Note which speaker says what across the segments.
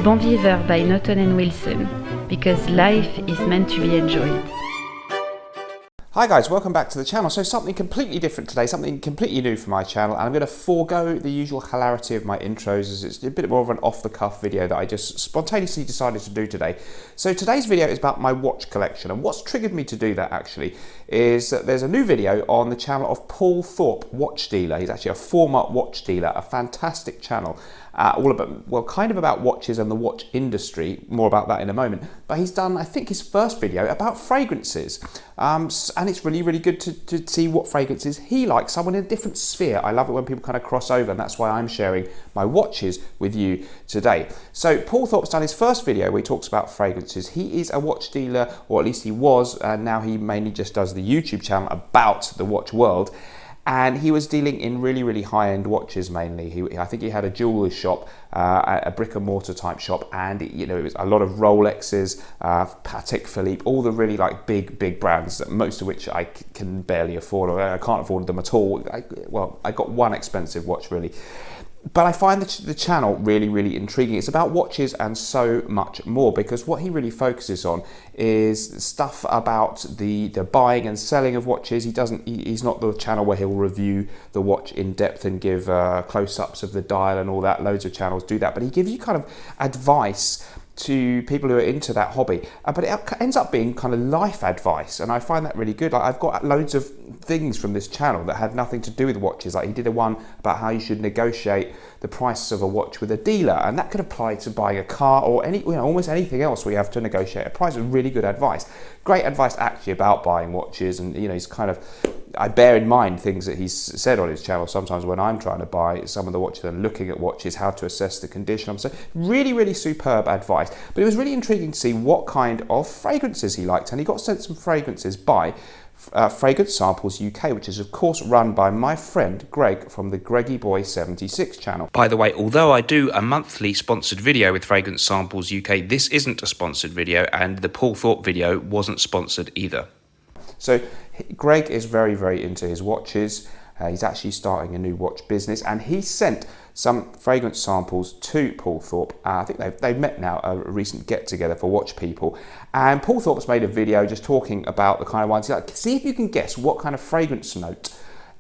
Speaker 1: Bon Viveur by Naughton and Wilson, because life is meant to be enjoyed.
Speaker 2: Hi guys, welcome back to the channel. So something completely different today, something completely new for my channel, and I'm going to forego the usual hilarity of my intros as it's a bit more of an off-the-cuff video that I just spontaneously decided to do today. So today's video is about my watch collection, and what's triggered me to do that actually is that there's a new video on the channel of Paul Thorpe, watch dealer. He's actually a former watch dealer, a fantastic channel. All about, well, kind of about watches and the watch industry, more about that in a moment. But he's done, I think, his first video about fragrances. And it's really, really good to see what fragrances he likes, someone in a different sphere. I love it when people kind of cross over, and that's why I'm sharing my watches with you today. So Paul Thorpe's done his first video where he talks about fragrances. He is a watch dealer, or at least he was, and now he mainly just does the YouTube channel about the watch world. And he was dealing in really, really high-end watches mainly. I think he had a jeweller's shop, a brick and mortar type shop, and it was a lot of Rolexes, Patek Philippe, all the really like big brands, most of which I can barely afford, or I can't afford them at all. I got one expensive watch really. But I find the channel really, really intriguing. It's about watches and so much more, because what he really focuses on is stuff about the buying and selling of watches. He's not the channel where he'll review the watch in depth and give close-ups of the dial and all that. Loads of channels do that, but he gives you kind of advice to people who are into that hobby, but it ends up being kind of life advice, and I find that really good. Like, I've got loads of things from this channel that had nothing to do with watches. Like, he did a one about how you should negotiate the price of a watch with a dealer, and that could apply to buying a car or almost anything else where you have to negotiate a price. Really good advice, great advice actually about buying watches. And he's kind of, I bear in mind things that he's said on his channel sometimes when I'm trying to buy some of the watches and looking at watches, how to assess the condition. So really, really superb advice. But it was really intriguing to see what kind of fragrances he liked, and he got sent some fragrances by Fragrance Samples UK, which is of course run by my friend Greg from the Greggy Boy 76 channel. By the way, although I do a monthly sponsored video with Fragrance Samples UK, this isn't a sponsored video, and the Paul Thorpe video wasn't sponsored either. So Greg is very, very into his watches. He's actually starting a new watch business, and he sent some fragrance samples to Paul Thorpe. I think they've met now, a recent get-together for watch people. And Paul Thorpe's made a video just talking about the kind of ones. Like, see if you can guess what kind of fragrance note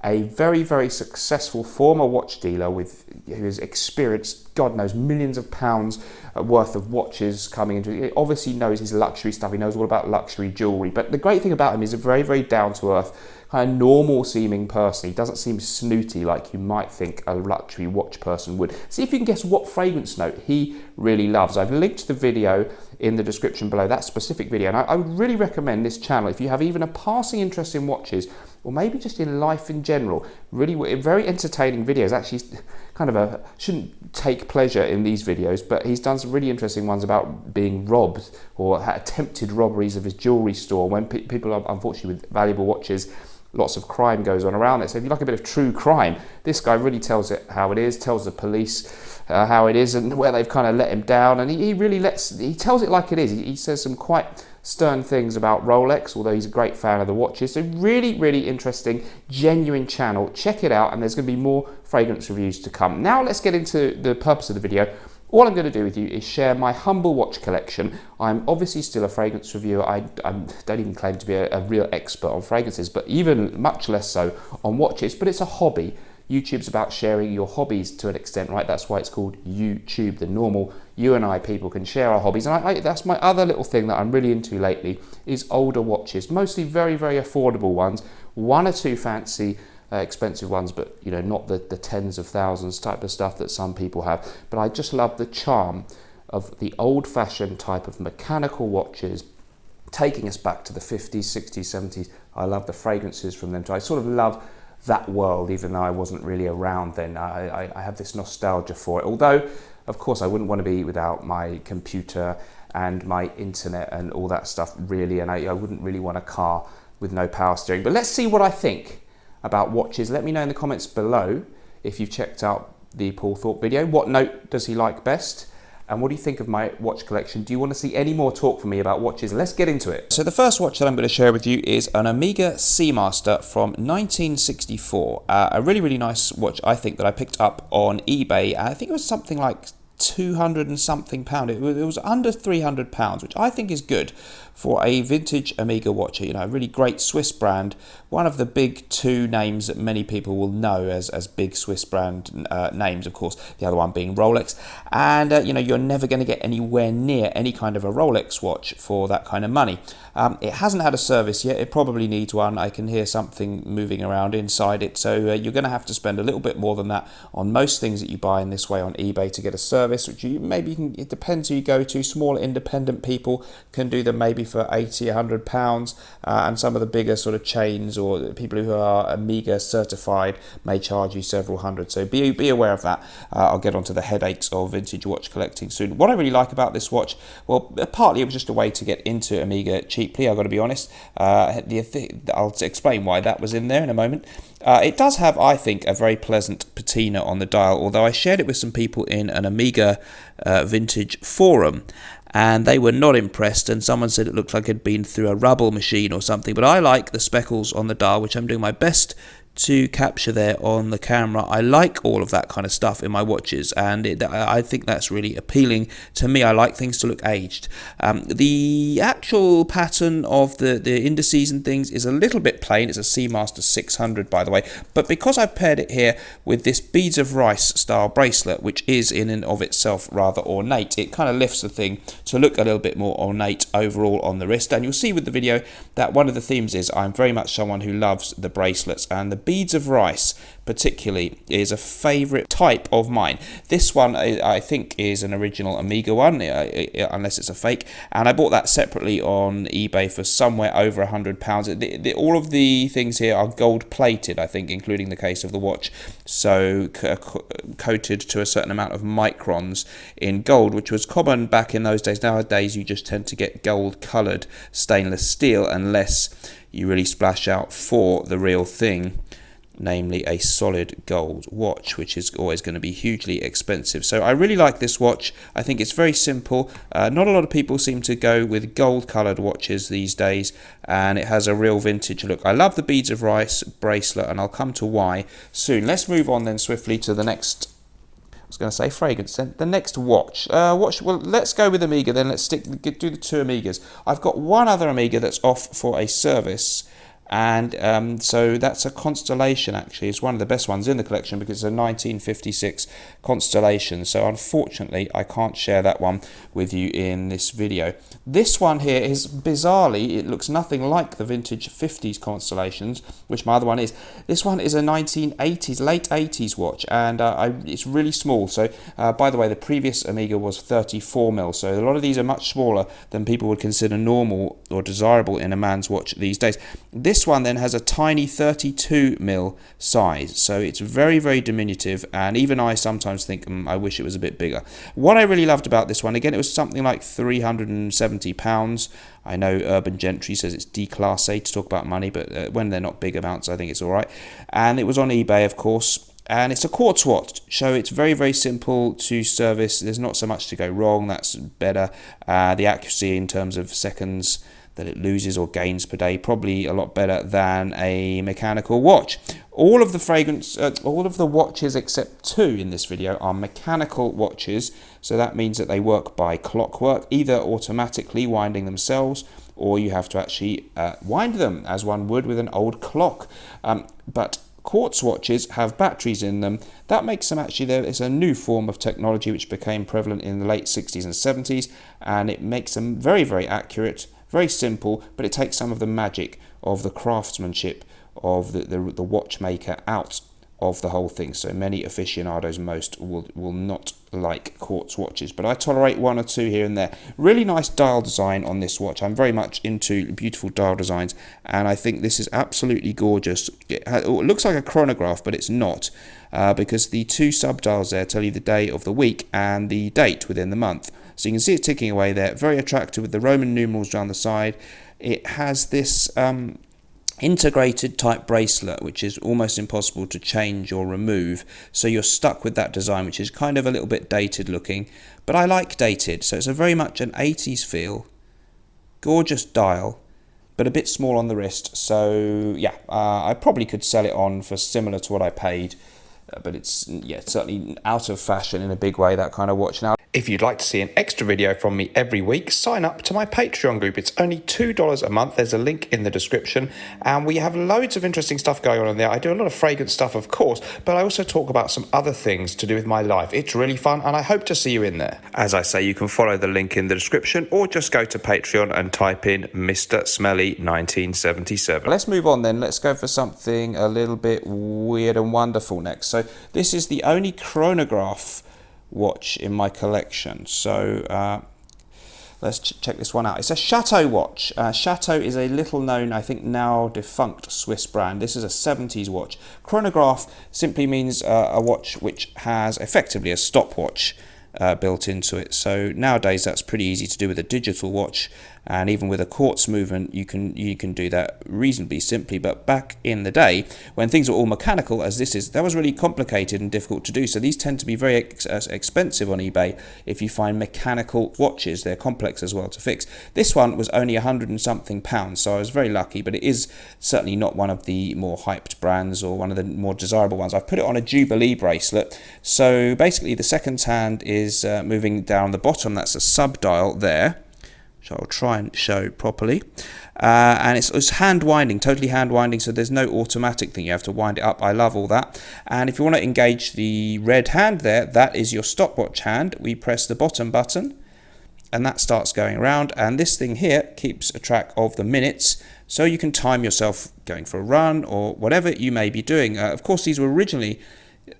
Speaker 2: a very, very successful former watch dealer who has experienced, God knows, millions of pounds worth of watches coming into it. He obviously knows his luxury stuff. He knows all about luxury jewellery. But the great thing about him is a very, very down-to-earth, kind of normal-seeming person. He doesn't seem snooty like you might think a luxury watch person would. See if you can guess what fragrance note he really loves. I've linked the video in the description below, that specific video. And I would really recommend this channel if you have even a passing interest in watches, or maybe just in life in general. Really very entertaining videos. Actually, kind of shouldn't take pleasure in these videos, but he's done some really interesting ones about being robbed or attempted robberies of his jewellery store. When people are, unfortunately, with valuable watches, lots of crime goes on around it. So if you like a bit of true crime, this guy really tells it how it is, tells the police how it is and where they've kind of let him down. And he tells it like it is. He says some quite stern things about Rolex, although he's a great fan of the watches. So really, really interesting, genuine channel. Check it out, and there's going to be more fragrance reviews to come. Now let's get into the purpose of the video. All I'm going to do with you is share my humble watch collection. I'm obviously still a fragrance reviewer. I don't even claim to be a real expert on fragrances, but even much less so on watches, but it's a hobby. YouTube's about sharing your hobbies to an extent, right? That's why it's called YouTube. The normal you and I people can share our hobbies. And that's my other little thing that I'm really into lately is older watches, mostly very, very affordable ones. One or two fancy expensive ones, but not the tens of thousands type of stuff that some people have. But I just love the charm of the old-fashioned type of mechanical watches, taking us back to the 50s, 60s, 70s. I love the fragrances from them. So I sort of love that world, even though I wasn't really around then. I have this nostalgia for it. Although, of course, I wouldn't want to be without my computer and my internet and all that stuff, really. And I wouldn't really want a car with no power steering. But let's see what I think about watches. Let me know in the comments below if you've checked out the Paul Thorpe video. What note does he like best? And what do you think of my watch collection? Do you want to see any more talk from me about watches? Let's get into it. So the first watch that I'm going to share with you is an Omega Seamaster from 1964. A really, really nice watch, I think, that I picked up on eBay. I think it was something like 200 and something pound. It was under 300 pounds, which I think is good for a vintage Omega watch. You know, a really great Swiss brand, one of the big two names that many people will know as big Swiss brand names, of course, the other one being Rolex. And you know, you're never going to get anywhere near any kind of a Rolex watch for that kind of money. It hasn't had a service yet. It probably needs one. I can hear something moving around inside it, so you're going to have to spend a little bit more than that on most things that you buy in this way on eBay to get a service, which it depends who you go to. Small independent people can do them maybe for 80, 100 pounds, and some of the bigger sort of chains or people who are Omega certified may charge you several hundred, so be aware of that. I'll get onto the headaches of vintage watch collecting soon. What I really like about this watch, well, partly it was just a way to get into Omega cheaply, I've got to be honest. I'll explain why that was in there in a moment. It does have, I think, a very pleasant patina on the dial, although I shared it with some people in an Omega vintage forum, and they were not impressed, and someone said it looked like it had been through a rubble machine or something. But I like the speckles on the dial, which I'm doing my best to capture there on the camera. I like all of that kind of stuff in my watches, and I think that's really appealing to me. I like things to look aged. The actual pattern of the indices and things is a little bit plain. It's a Seamaster 600, by the way, but because I paired it here with this beads of rice style bracelet, which is in and of itself rather ornate, it kind of lifts the thing to look a little bit more ornate overall on the wrist. And you'll see with the video that one of the themes is I'm very much someone who loves the bracelets, and the beads of rice particularly is a favourite type of mine. This one I think is an original Omega one, unless it's a fake, and I bought that separately on eBay for somewhere over £100. All of the things here are gold plated, I think, including the case of the watch, so coated to a certain amount of microns in gold, which was common back in those days. Nowadays you just tend to get gold coloured stainless steel unless you really splash out for the real thing, namely a solid gold watch, which is always going to be hugely expensive. So I really like this watch. I think it's very simple. Not a lot of people seem to go with gold coloured watches these days, and it has a real vintage look. I love the beads of rice bracelet, and I'll come to why soon. Let's move on then swiftly to the next, I was going to say fragrance, then the next watch. Well, let's go with Omega then. Let's do the two Omegas. I've got one other Omega that's off for a service, and so that's a Constellation. Actually, it's one of the best ones in the collection because it's a 1956 Constellation, so unfortunately I can't share that one with you in this video. This one here is, bizarrely, it looks nothing like the vintage 50s Constellations, which my other one is. This one is a 1980s, late 80s watch, and it's really small. So by the way, the previous Omega was 34mm, so a lot of these are much smaller than people would consider normal or desirable in a man's watch these days. This one then has a tiny 32mm size, so it's very, very diminutive, and even I sometimes think I wish it was a bit bigger. What I really loved about this one, again, it was something like £370. I know Urban Gentry says it's déclassé to talk about money, but when they're not big amounts, I think it's all right. And it was on eBay, of course. And it's a quartz watch, so it's very, very simple to service. There's not so much to go wrong. That's better. The accuracy in terms of seconds that it loses or gains per day, probably a lot better than a mechanical watch. All of the watches except two in this video are mechanical watches, so that means that they work by clockwork, either automatically winding themselves, or you have to actually wind them as one would with an old clock. But quartz watches have batteries in them. That makes them it's a new form of technology which became prevalent in the late 60s and 70s, and it makes them very, very accurate, very simple, but it takes some of the magic of the craftsmanship of the watchmaker out of the whole thing. So many aficionados, most will not like quartz watches, but I tolerate one or two here and there. Really nice dial design on this watch. I'm very much into beautiful dial designs, and I think this is absolutely gorgeous. It looks like a chronograph, but it's not, because the two subdials there tell you the day of the week and the date within the month. So you can see it ticking away there. Very attractive with the Roman numerals down the side. It has this integrated type bracelet, which is almost impossible to change or remove, so you're stuck with that design, which is kind of a little bit dated looking, but I like dated, so it's a very much an 80s feel. Gorgeous dial, but a bit small on the wrist, so yeah, I probably could sell it on for similar to what I paid but it's, yeah, certainly out of fashion in a big way, that kind of watch now. If you'd like to see an extra video from me every week, sign up to my Patreon group. It's only $2 a month. There's a link in the description, and we have loads of interesting stuff going on in there. I do a lot of fragrance stuff, of course, but I also talk about some other things to do with my life. It's really fun, and I hope to see you in there. As I say, you can follow the link in the description, or just go to Patreon and type in Mr. Smelly 1977. Let's move on then. Let's go for something a little bit weird and wonderful next. So this is the only chronograph watch in my collection. So let's check this one out. It's a Chateau watch. Chateau is a little known, I think now defunct Swiss brand. This is a 70s watch. Chronograph simply means a watch which has effectively a stopwatch built into it. So nowadays that's pretty easy to do with a digital watch, and even with a quartz movement you can do that reasonably simply. But back in the day, when things were all mechanical as this is, that was really complicated and difficult to do. So these tend to be very expensive on eBay if you find mechanical watches. They're complex as well to fix. This one was only £100 and something, so I was very lucky, but it is certainly not one of the more hyped brands or one of the more desirable ones. I've put it on a Jubilee bracelet. So basically the second hand is moving down the bottom. That's a sub dial there, which I'll try and show properly, and it's hand winding, totally hand winding, so there's no automatic thing, you have to wind it up. I love all that. And if you want to engage the red hand there, that is your stopwatch hand. We press the bottom button and that starts going around, and this thing here keeps a track of the minutes, so you can time yourself going for a run or whatever you may be doing. Of course these were originally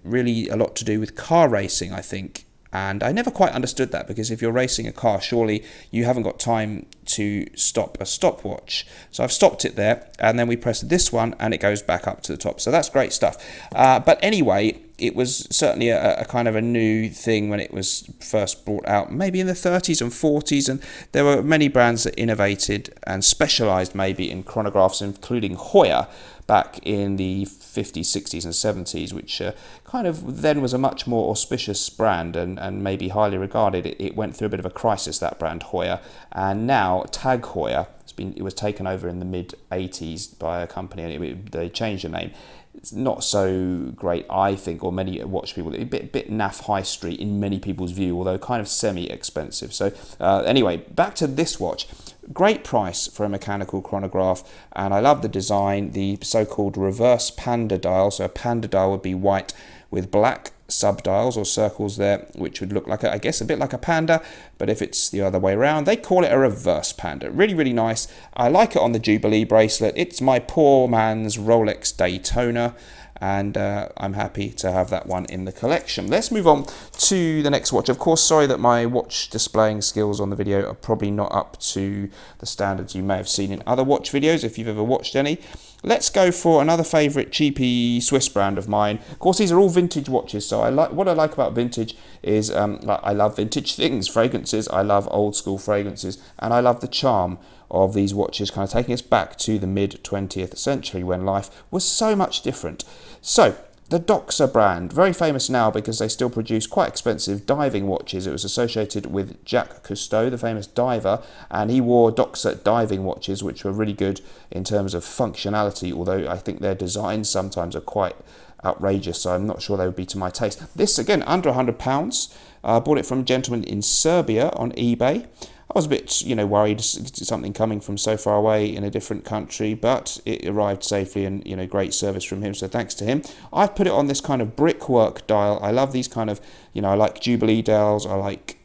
Speaker 2: really a lot to do with car racing, I think. And I never quite understood that, because if you're racing a car, surely you haven't got time to stop a stopwatch. So I've stopped it there, and then we press this one and it goes back up to the top. So that's great stuff. But anyway, it was certainly a kind of a new thing when it was first brought out, maybe in the 30s and 40s, and there were many brands that innovated and specialized maybe in chronographs, including Hoya back in the 50s, 60s and 70s, which kind of then was a much more auspicious brand and maybe highly regarded. It went through a bit of a crisis, that brand Hoya, and now Tag Heuer, it was taken over in the mid 80s by a company, and they changed the name. It's not so great, I think, or many watch people, a bit naff high street in many people's view, although kind of semi-expensive. So anyway, back to this watch. Great price for a mechanical chronograph, and I love the design, the so-called reverse panda dial. So a panda dial would be white with black subdials or circles there, which would look like, I guess, a bit like a panda, but if it's the other way around, they call it a reverse panda. Really, really nice. I like it on the Jubilee bracelet. It's my poor man's Rolex Daytona, and I'm happy to have that one in the collection. Let's move on to the next watch. Of course, sorry that my watch displaying skills on the video are probably not up to the standards you may have seen in other watch videos, if you've ever watched any. Let's go for another favourite cheapy Swiss brand of mine. Of course, these are all vintage watches, so what I like about vintage is I love vintage things, fragrances. I love old school fragrances, and I love the charm of these watches, kind of taking us back to the mid-20th century when life was so much different. So the Doxa brand, very famous now because they still produce quite expensive diving watches. It was associated with Jacques Cousteau, the famous diver, and he wore Doxa diving watches, which were really good in terms of functionality, although I think their designs sometimes are quite outrageous, so I'm not sure they would be to my taste. This, again, under £100. I bought it from a gentleman in Serbia on eBay. I was a bit, worried, something coming from so far away in a different country, but it arrived safely, and, great service from him, so thanks to him. I've put it on this kind of brickwork dial. I love these kind of, I like Jubilee dials, I like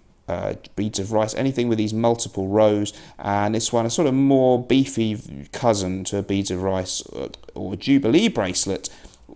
Speaker 2: beads of rice, anything with these multiple rows, and this one, a sort of more beefy cousin to a beads of rice or Jubilee bracelet.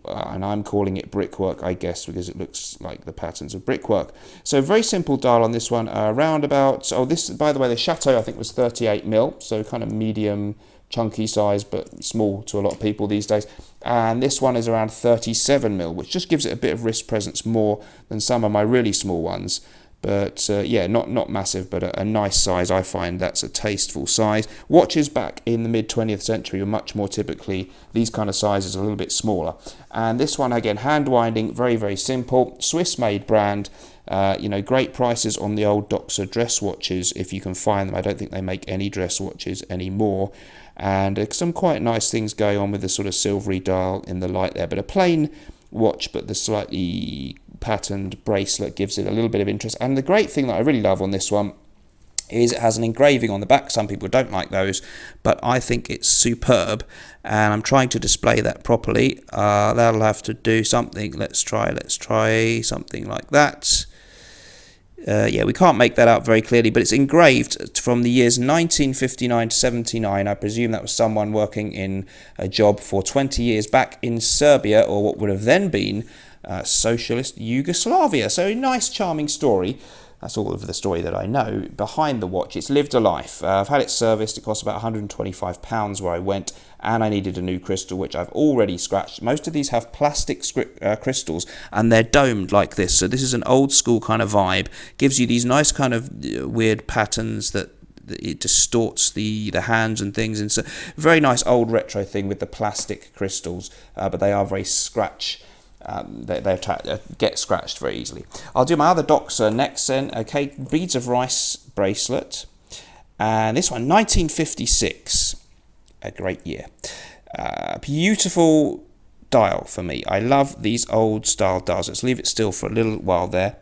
Speaker 2: And I'm calling it brickwork, I guess, because it looks like the patterns of brickwork. So very simple dial on this one, around about, this, by the way, the Chateau I think was 38mm, so kind of medium, chunky size, but small to a lot of people these days. And this one is around 37mm, which just gives it a bit of wrist presence more than some of my really small ones. But yeah, not massive, but a nice size. I find that's a tasteful size. Watches back in the mid-20th century were much more typically these kind of sizes, a little bit smaller. And this one, again, hand winding, very, very simple. Swiss-made brand. Great prices on the old Doxa dress watches, if you can find them. I don't think they make any dress watches anymore. And some quite nice things going on with the sort of silvery dial in the light there. But a plain watch, but the slightly patterned bracelet gives it a little bit of interest. And the great thing that I really love on this one is it has an engraving on the back. Some people don't like those, but I think it's superb, and I'm trying to display that properly. That'll have to do something. Let's try something like that. Yeah, we can't make that out very clearly, but it's engraved from the years 1959 to 79. I presume that was someone working in a job for 20 years back in Serbia, or what would have then been socialist Yugoslavia. So a nice, charming story. That's all of the story that I know behind the watch. It's lived a life. I've had it serviced. It cost about £125 where I went, and I needed a new crystal, which I've already scratched. Most of these have plastic crystals, and they're domed like this. So this is an old school kind of vibe. Gives you these nice kind of weird patterns that it distorts the hands and things. And so very nice old retro thing with the plastic crystals, but they are very they get scratched very easily. I'll do my other Doxa next then. Okay, beads of rice bracelet, and this one 1956, a great year. Beautiful dial for me. I love these old style dials. Let's leave it still for a little while there.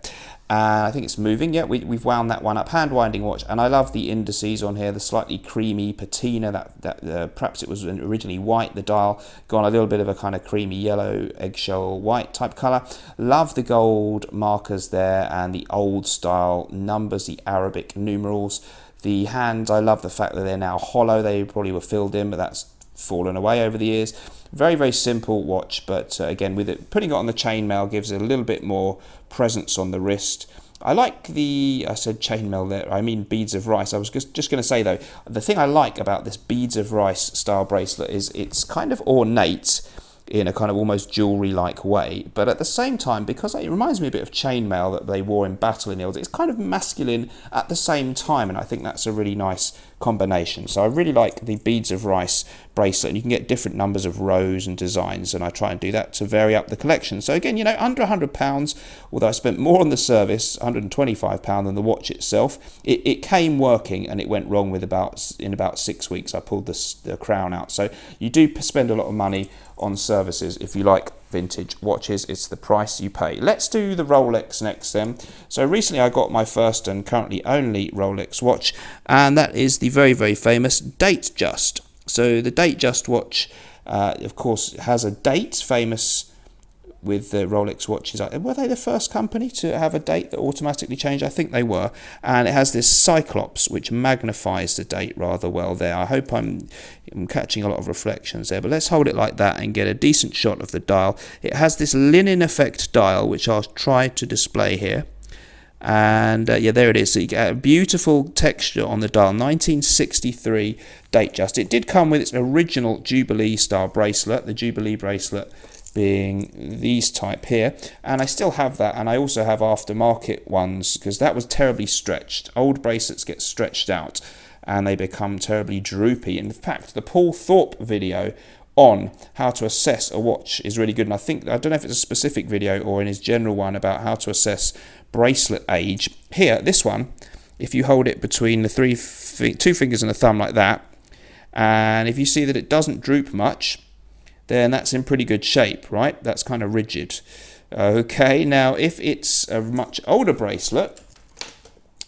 Speaker 2: I think it's moving. Yeah, we've wound that one up. Hand winding watch, and I love the indices on here. The slightly creamy patina. That perhaps it was originally white. The dial gone a little bit of a kind of creamy yellow, eggshell white type color. Love the gold markers there and the old style numbers, the Arabic numerals. The hands, I love the fact that they're now hollow. They probably were filled in, but that's fallen away over the years. Very, very simple watch, but again, with it putting it on the chainmail gives it a little bit more presence on the wrist. I like I said chainmail there, I mean beads of rice. I was just going to say though, the thing I like about this beads of rice style bracelet is it's kind of ornate in a kind of almost jewelry-like way, but at the same time, because it reminds me a bit of chainmail that they wore in battle in the old days, it's kind of masculine at the same time, and I think that's a really nice combination. So I really like the beads of rice bracelet, and you can get different numbers of rows and designs, and I try and do that to vary up the collection. So again, under £100, although I spent more on the service, £125 than the watch itself. It came working, and it went wrong in about 6 weeks. I pulled the crown out. So you do spend a lot of money on services if you like vintage watches. It's the price you pay. Let's do the Rolex next then. So recently I got my first and currently only Rolex watch, and that is the very, very famous Datejust. So the Datejust watch, of course, has a date, famous with the Rolex watches. Were they the first company to have a date that automatically changed? I think they were. And it has this cyclops which magnifies the date rather well there. I hope I'm catching a lot of reflections there, but let's hold it like that and get a decent shot of the dial. It has this linen effect dial which I'll try to display here. And yeah, there it is. So you get a beautiful texture on the dial. 1963 Datejust. It did come with its original Jubilee style bracelet, the Jubilee bracelet being these type here, and I still have that, and I also have aftermarket ones because that was terribly stretched. Old bracelets get stretched out and they become terribly droopy. In fact, the Paul Thorpe video on how to assess a watch is really good, and I don't know if it's a specific video or in his general one about how to assess bracelet age. Here, this one, if you hold it between the two fingers and the thumb like that, and if you see that it doesn't droop much, then that's in pretty good shape, right? That's kind of rigid. Okay, now if it's a much older bracelet,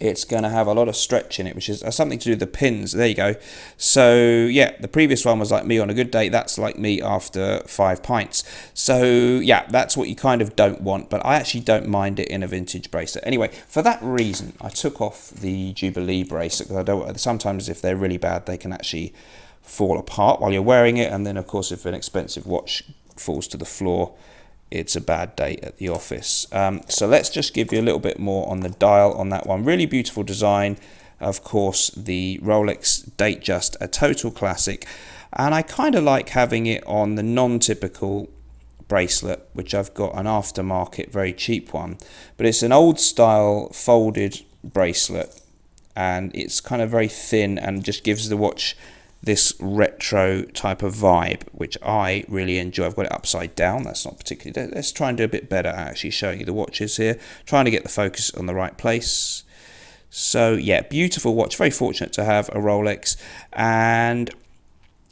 Speaker 2: it's going to have a lot of stretch in it, which is something to do with the pins. There you go. So yeah, the previous one was like me on a good day. That's like me after 5 pints. So yeah, that's what you kind of don't want, but I actually don't mind it in a vintage bracelet. Anyway, for that reason, I took off the Jubilee bracelet, because sometimes if they're really bad, they can actually fall apart while you're wearing it, and then of course if an expensive watch falls to the floor, it's a bad day at the office. So let's just give you a little bit more on the dial on that one. Really beautiful design. Of course, the Rolex Datejust, a total classic, and I kind of like having it on the non-typical bracelet, which I've got an aftermarket very cheap one, but it's an old style folded bracelet, and it's kind of very thin and just gives the watch this retro type of vibe, which I really enjoy. I've got it upside down. That's not particularly... Let's try and do a bit better at actually showing you the watches here. Trying to get the focus on the right place. So yeah, beautiful watch. Very fortunate to have a Rolex. And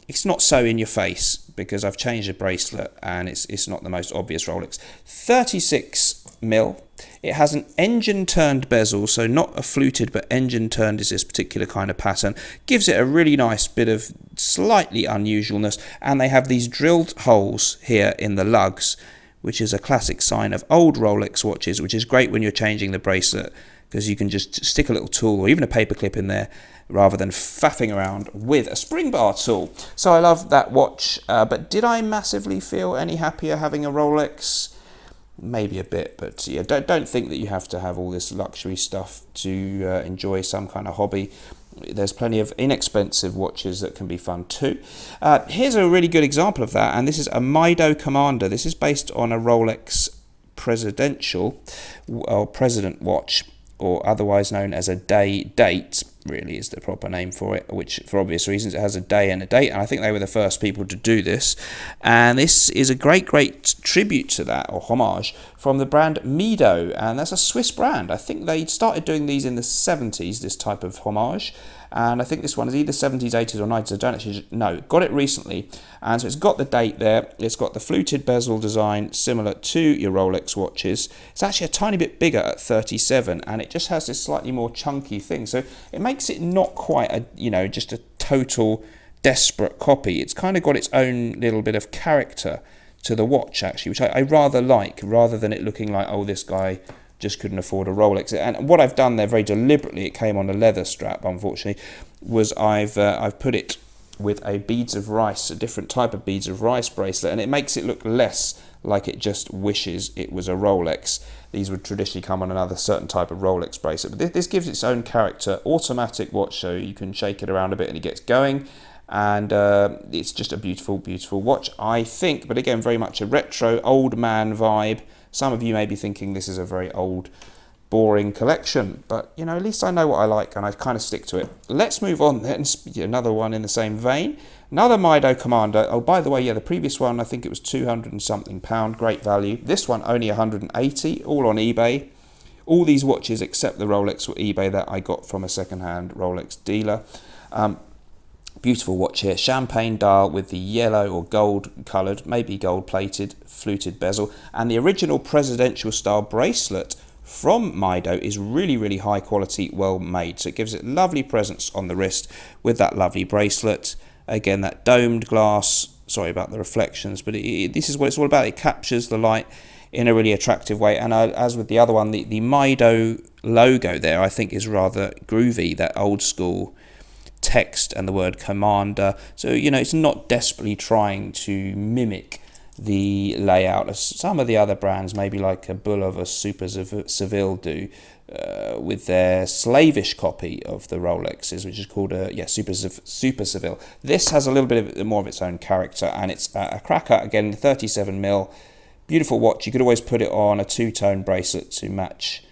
Speaker 2: it's not so in your face, because I've changed the bracelet and it's not the most obvious Rolex. 36mm. It has an engine turned bezel, so not a fluted but engine turned is this particular kind of pattern. Gives it a really nice bit of slightly unusualness, and they have these drilled holes here in the lugs, which is a classic sign of old Rolex watches, which is great when you're changing the bracelet, because you can just stick a little tool or even a paper clip in there rather than faffing around with a spring bar tool. So I love that watch, but did I massively feel any happier having a Rolex? Maybe a bit, but yeah, don't think that you have to have all this luxury stuff to enjoy some kind of hobby. There's plenty of inexpensive watches that can be fun too. Here's a really good example of that, and this is a Mido Commander. This is based on a Rolex Presidential or President watch, or otherwise known as a date, really is the proper name for it, which for obvious reasons it has a day and a date, and I think they were the first people to do this. And this is a great tribute to that, or homage, from the brand Mido, and that's a Swiss brand. I think they started doing these in the 70s, this type of homage, and I think this one is either 70s, 80s or 90s, I don't actually know. Got it recently, and so it's got the date there, it's got the fluted bezel design similar to your Rolex watches. It's actually a tiny bit bigger at 37, and it just has this slightly more chunky thing, so it makes it not quite a, just a total desperate copy. It's kind of got its own little bit of character to the watch, actually, which I rather like, rather than it looking like, oh, this guy just couldn't afford a Rolex. And what I've done there very deliberately, it came on a leather strap, unfortunately, was I've put it with a beads of rice, a different type of beads of rice bracelet, and it makes it look less like it just wishes it was a Rolex. These would traditionally come on another certain type of Rolex bracelet, but this gives its own character. Automatic watch, so you can shake it around a bit and it gets going, and it's just a beautiful watch, I think. But again, very much a retro old man vibe. Some of you may be thinking this is a very old, boring collection, but at least I know what I like and I kind of stick to it. Let's move on then. Another one in the same vein, another Mido Commander. Oh, by the way, yeah, the previous one, I think it was 200 and something pound, great value. This one only 180, all on eBay. All these watches except the Rolex were eBay, that I got from a second-hand Rolex dealer. Beautiful watch here, champagne dial with the yellow or gold coloured, maybe gold plated, fluted bezel, and the original presidential style bracelet from Mido is really high quality, well made, so it gives it lovely presence on the wrist with that lovely bracelet. Again, that domed glass, sorry about the reflections, but this is what it's all about. It captures the light in a really attractive way, and as with the other one, the Mido logo there I think is rather groovy, that old school text and the word Commander, so it's not desperately trying to mimic the layout as some of the other brands, maybe like a Bulov or Super Seville do, with their slavish copy of the Rolexes, which is called Super Seville. This has a little bit more of its own character, and it's a cracker. Again, 37mm, beautiful watch. You could always put it on a two-tone bracelet to match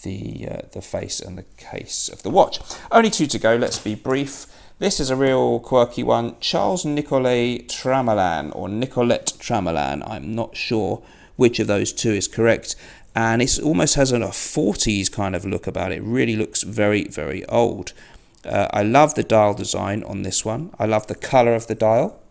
Speaker 2: the face and the case of the watch. Only two to go, let's be brief. This is a real quirky one, Charles Nicolette Tramalan, or Nicolette Tramalan, I'm not sure which of those two is correct, and it almost has a 40s kind of look about it. It really looks very old. I love the dial design on this one. I love the colour of the dial.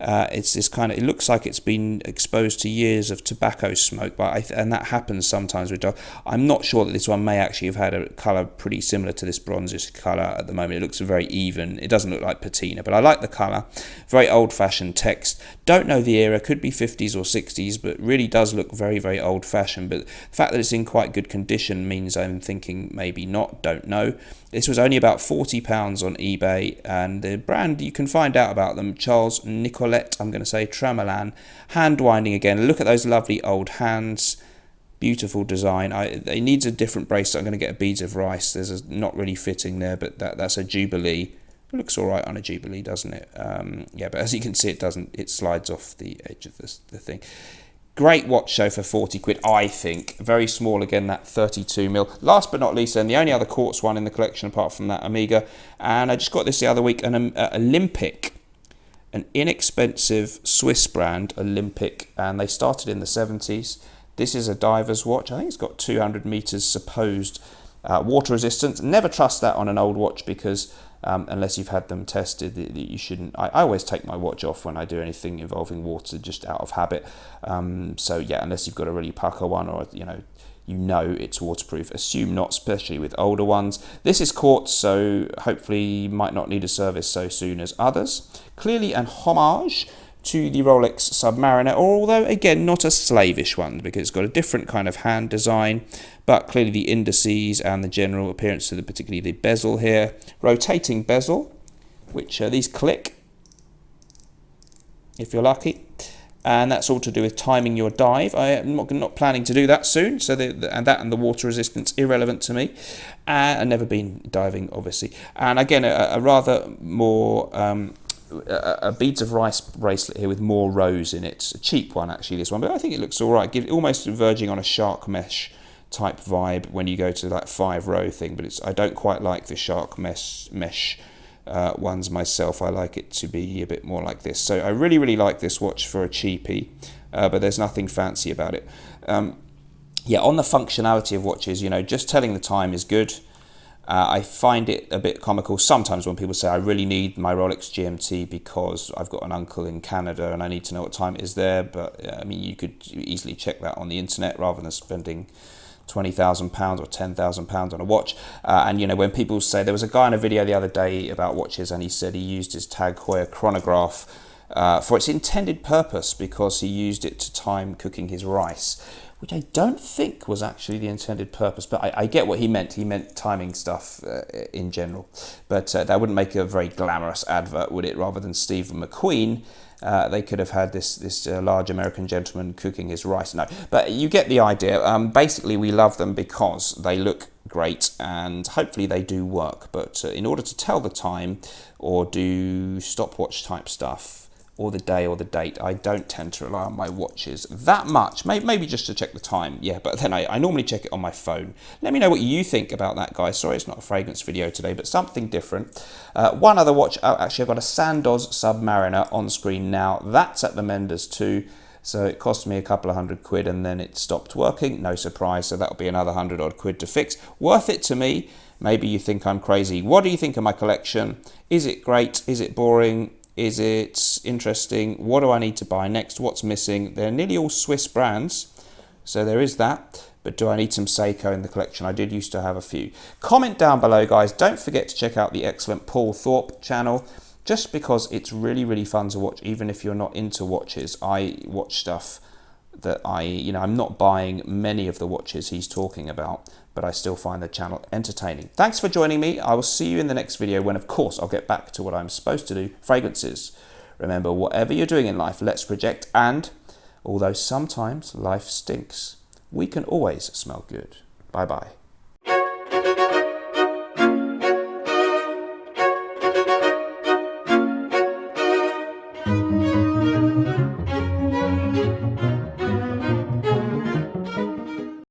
Speaker 2: It's this kind of, it looks like it's been exposed to years of tobacco smoke, but and that happens sometimes with dial. I'm not sure that this one may actually have had a colour pretty similar to this bronzish colour at the moment. It looks very even. It doesn't look like patina, but I like the colour. Very old-fashioned text. Don't know the era, could be 50s or 60s, but really does look very old-fashioned. But the fact that it's in quite good condition means I'm thinking maybe not, don't know. This was only about £40 on eBay, and the brand, you can find out about them, Charles Nicolette, I'm going to say Tramalan, hand winding again. Look at those lovely old hands, beautiful design. It needs a different bracelet. I'm going to get a beads of rice. There's not really fitting there, but that's a Jubilee. It looks all right on a Jubilee, doesn't it? Yeah, but as you can see, it doesn't. It slides off the edge of the thing. Great watch show for 40 quid, I think. Very small again, that 32mm. Last but not least, then, the only other quartz one in the collection apart from that Omega. And I just got this the other week, an Olympic, an inexpensive Swiss brand, Olympic, and they started in the 70s. This is a diver's watch. I think it's got 200 meters supposed water resistance. Never trust that on an old watch because unless you've had them tested. You shouldn't. I always take my watch off when I do anything involving water, just out of habit. So yeah, unless you've got a really pucker one, or you know it's waterproof, assume not, especially with older ones. This is quartz, so hopefully might not need a service so soon as others. Clearly an homage to the Rolex Submariner, although again not a slavish one, because it's got a different kind of hand design, but clearly the indices and the general appearance of particularly the bezel here, rotating bezel, which these click if you're lucky, and that's all to do with timing your dive. I am not planning to do that soon, so and the water resistance irrelevant to me. I've never been diving, obviously. And again, a rather more a beads of rice bracelet here with more rows in it. A cheap one actually, this one, but I think it looks all right. Almost verging on a shark mesh type vibe when you go to that 5-row thing, but I don't quite like the shark mesh ones myself. I like it to be a bit more like this. So I really like this watch for a cheapie, but there's nothing fancy about it. Yeah, on the functionality of watches, just telling the time is good. I find it a bit comical sometimes when people say, I really need my Rolex GMT because I've got an uncle in Canada and I need to know what time it is there. But I mean, you could easily check that on the internet rather than spending £20,000 or £10,000 on a watch. And when people say, there was a guy in a video the other day about watches, and he said he used his Tag Heuer chronograph for its intended purpose because he used it to time cooking his rice, which I don't think was actually the intended purpose, but I get what he meant. He meant timing stuff in general. But that wouldn't make a very glamorous advert, would it? Rather than Steve McQueen, they could have had this large American gentleman cooking his rice. No, but you get the idea. Basically, we love them because they look great and hopefully they do work. But in order to tell the time or do stopwatch type stuff, or the day or the date, I don't tend to rely on my watches that much. Maybe just to check the time, yeah, but then I normally check it on my phone. Let me know what you think about that, guys. Sorry it's not a fragrance video today, but something different. One other watch, actually I've got a Sandoz Submariner on screen now. That's at the Menders too, so it cost me a couple of £100 and then it stopped working. No surprise, so that'll be another £100 to fix. Worth it to me. Maybe you think I'm crazy. What do you think of my collection? Is it great? Is it boring? Is it interesting? What do I need to buy next? What's missing? They're nearly all Swiss brands, so there is that. But do I need some Seiko in the collection? I did used to have a few. Comment down below, guys. Don't forget to check out the excellent Paul Thorpe channel, just because it's really fun to watch, even if you're not into watches. I watch stuff that I'm not buying many of the watches he's talking about, but I still find the channel entertaining. Thanks for joining me. I will see you in the next video when, of course, I'll get back to what I'm supposed to do, fragrances. Remember, whatever you're doing in life, let's project, and although sometimes life stinks, we can always smell good. Bye-bye.